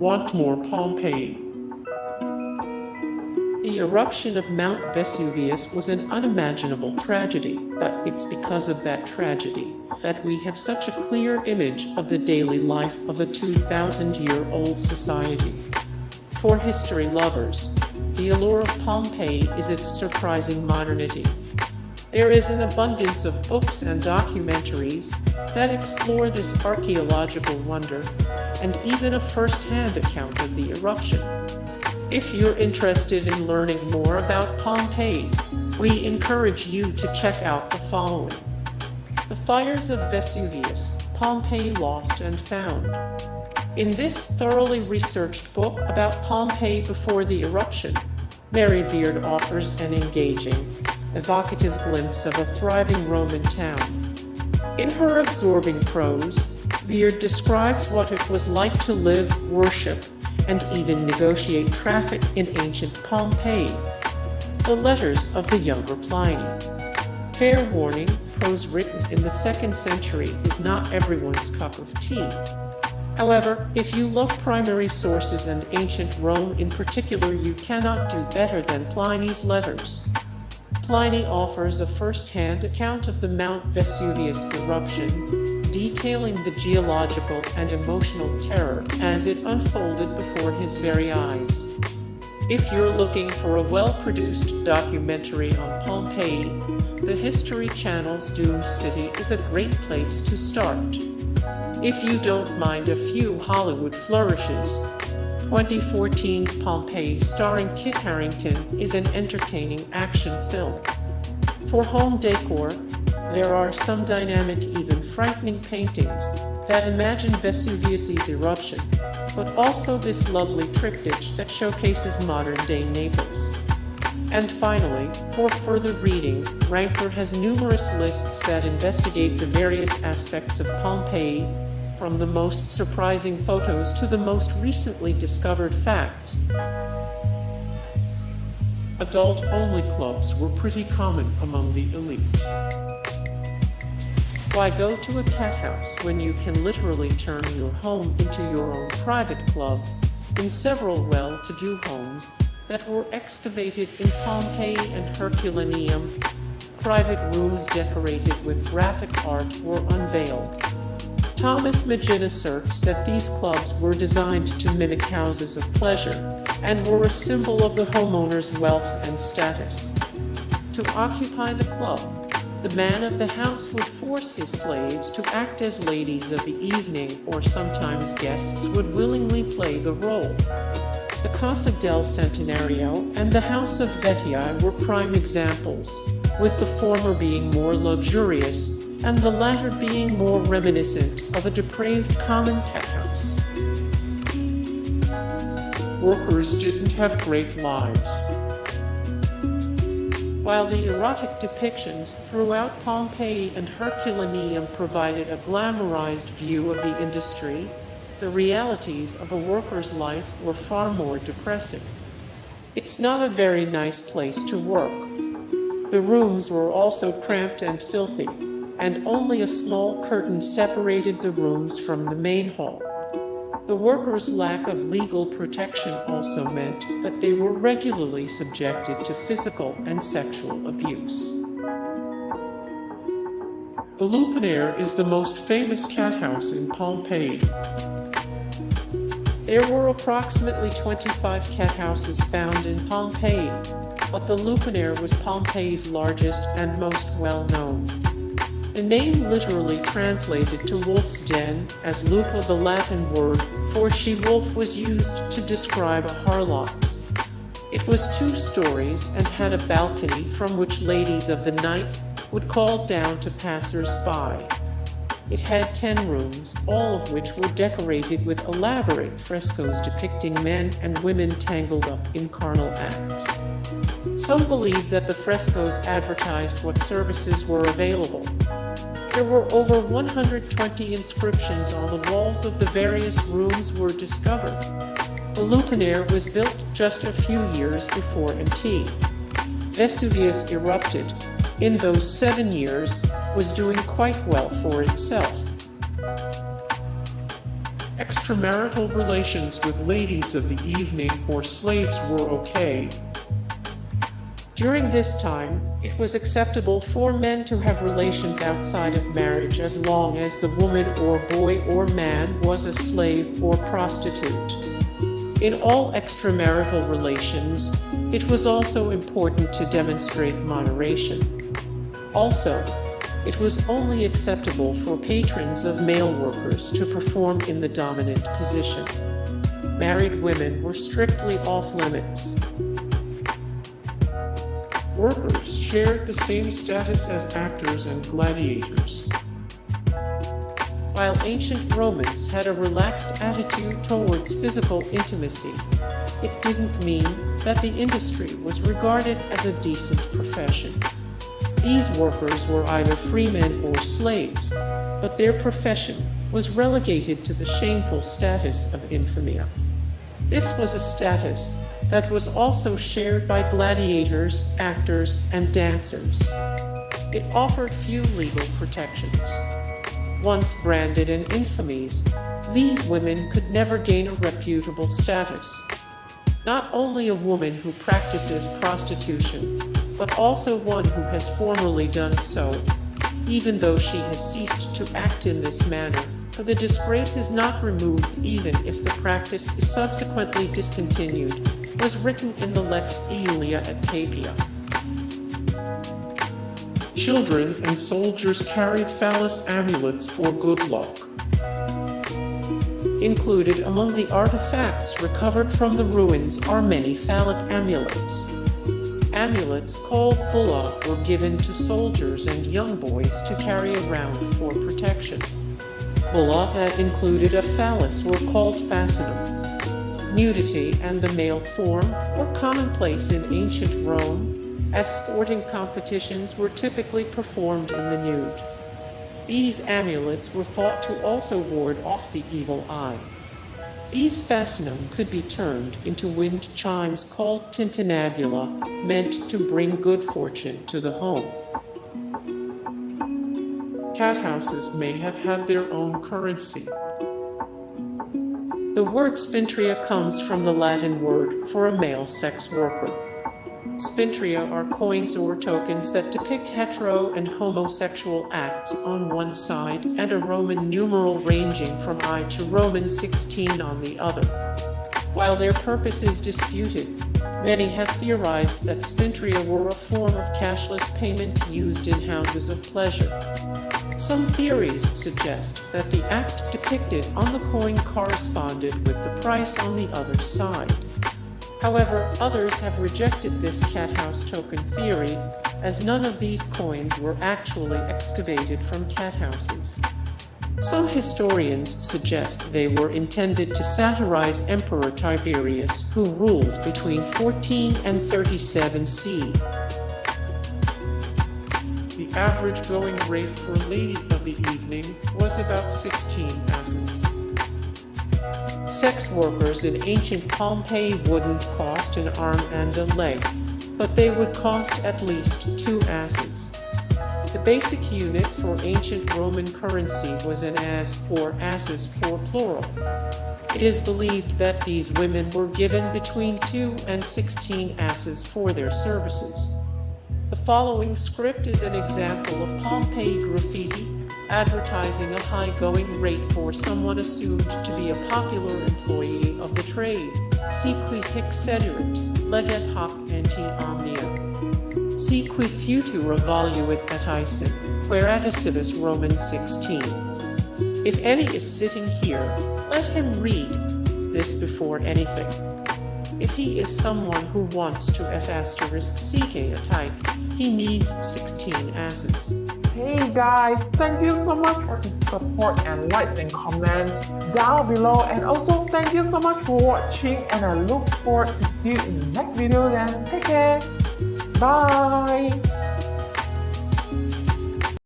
Want more Pompeii? The eruption of Mount Vesuvius was an unimaginable tragedy, but it's because of that tragedy that we have such a clear image of the daily life of a 2,000-year-old society. For history lovers, the allure of Pompeii is its surprising modernity. There is an abundance of books and documentaries that explore this archaeological wonder, and even a first-hand account of the eruption. If you're interested in learning more about Pompeii, we encourage you to check out the following. The Fires of Vesuvius, Pompeii Lost and Found. In this thoroughly researched book about Pompeii before the eruption, Mary Beard offers an engaging, evocative glimpse of a thriving Roman town. In her absorbing prose, Beard describes what it was like to live, worship, and even negotiate traffic in ancient Pompeii. The Letters of the Younger Pliny. Fair warning, prose written in the 2nd century is not everyone's cup of tea. However, if you love primary sources and ancient Rome in particular, you cannot do better than Pliny's letters. Pliny offers a first-hand account of the Mount Vesuvius eruption, detailing the geological and emotional terror as it unfolded before his very eyes. If you're looking for a well-produced documentary on Pompeii, the History Channel's Doomed City is a great place to start. If you don't mind a few Hollywood flourishes, 2014's Pompeii starring Kit Harington is an entertaining action film. For home decor, there are some dynamic, even frightening paintings that imagine Vesuvius's eruption, but also this lovely triptych that showcases modern-day Naples. And finally, for further reading, Ranker has numerous lists that investigate the various aspects of Pompeii, from the most surprising photos to the most recently discovered facts. Adult-only clubs were pretty common among the elite. Why go to a Cathouse when you can literally turn your home into your own private club? In several well-to-do homes that were excavated in Pompeii and Herculaneum, private rooms decorated with graphic art were unveiled. Thomas Maginn asserts that these clubs were designed to mimic houses of pleasure and were a symbol of the homeowner's wealth and status. To occupy the club, the man of the house would force his slaves to act as ladies of the evening, or sometimes guests would willingly play the role. The Casa del Centenario and the House of Vetii were prime examples, with the former being more luxurious and the latter being more reminiscent of a depraved common cathouse. Workers didn't have great lives. While the erotic depictions throughout Pompeii and Herculaneum provided a glamorized view of the industry, the realities of a worker's life were far more depressing. It's not a very nice place to work. The rooms were also cramped and filthy, and only a small curtain separated the rooms from the main hall. The workers' lack of legal protection also meant that they were regularly subjected to physical and sexual abuse. The Lupanare is the most famous cathouse in Pompeii. There were approximately 25 cathouses found in Pompeii, but the Lupanare was Pompeii's largest and most well-known. The name literally translated to wolf's den, as lupa, the Latin word for she-wolf, was used to describe a harlot. It was 2 stories and had a balcony from which ladies of the night would call down to passers-by. It had 10 rooms, all of which were decorated with elaborate frescoes depicting men and women tangled up in carnal acts. Some believe that the frescoes advertised what services were available. There were over 120 inscriptions on the walls of the various rooms were discovered. The Lupanare was built just a few years before Mt. Vesuvius erupted. In those 7 years, was doing quite well for itself. extramarital relations with ladies of the evening or slaves were okay. During this time, it was acceptable for men to have relations outside of marriage as long as the woman or boy or man was a slave or prostitute. In all extramarital relations, it was also important to demonstrate moderation. Also, it was only acceptable for patrons of male workers to perform in the dominant position. Married women were strictly off limits. Workers shared the same status as actors and gladiators. While ancient Romans had a relaxed attitude towards physical intimacy, it didn't mean that the industry was regarded as a decent profession. These workers were either freemen or slaves, but their profession was relegated to the shameful status of infamia. This was a status that was also shared by gladiators, actors, and dancers. It offered few legal protections. Once branded in infamies, these women could never gain a reputable status. Not only a woman who practices prostitution, but also one who has formerly done so, even though she has ceased to act in this manner, for the disgrace is not removed even if the practice is subsequently discontinued, was written in the Lex Iulia et Papia. Children and soldiers carried phallus amulets for good luck. Included among the artifacts recovered from the ruins are many phallic amulets. Amulets called bulla were given to soldiers and young boys to carry around for protection. Bulla that included a phallus were called fascinum. Nudity and the male form were commonplace in ancient Rome, as sporting competitions were typically performed in the nude. These amulets were thought to also ward off the evil eye. These fascinum could be turned into wind chimes called tintinnabula, meant to bring good fortune to the home. Cathouses may have had their own currency. The word spintria comes from the Latin word for a male sex worker. Spintria are coins or tokens that depict hetero and homosexual acts on one side and a Roman numeral ranging from I to Roman 16 on the other. While their purpose is disputed, many have theorized that spintria were a form of cashless payment used in houses of pleasure. Some theories suggest that the act depicted on the coin corresponded with the price on the other side. However, others have rejected this cathouse token theory, as none of these coins were actually excavated from cathouses. Some historians suggest they were intended to satirize Emperor Tiberius, who ruled between 14 and 37 CE. The average going rate for a lady of the evening was about 16 asses. Sex workers in ancient Pompeii wouldn't cost an arm and a leg, but they would cost at least 2 asses. The basic unit for ancient Roman currency was an ass, or asses for plural. It is believed that these women were given between 2 and 16 asses for their services. The following script is an example of Pompeii graffiti, advertising a high-going rate for someone assumed to be a popular employee of the trade. Si quis hic sederit, leget hoc ante omnia. Si qui futura voluit et icem, querata civis Roman 16. If any is sitting here, let him read this before anything. If he is someone who wants to seek a type, he needs 16 asses. Hey guys, thank you so much for the support and likes and comments down below, and also thank you so much for watching, and I look forward to see you in the next video. Then take care, bye.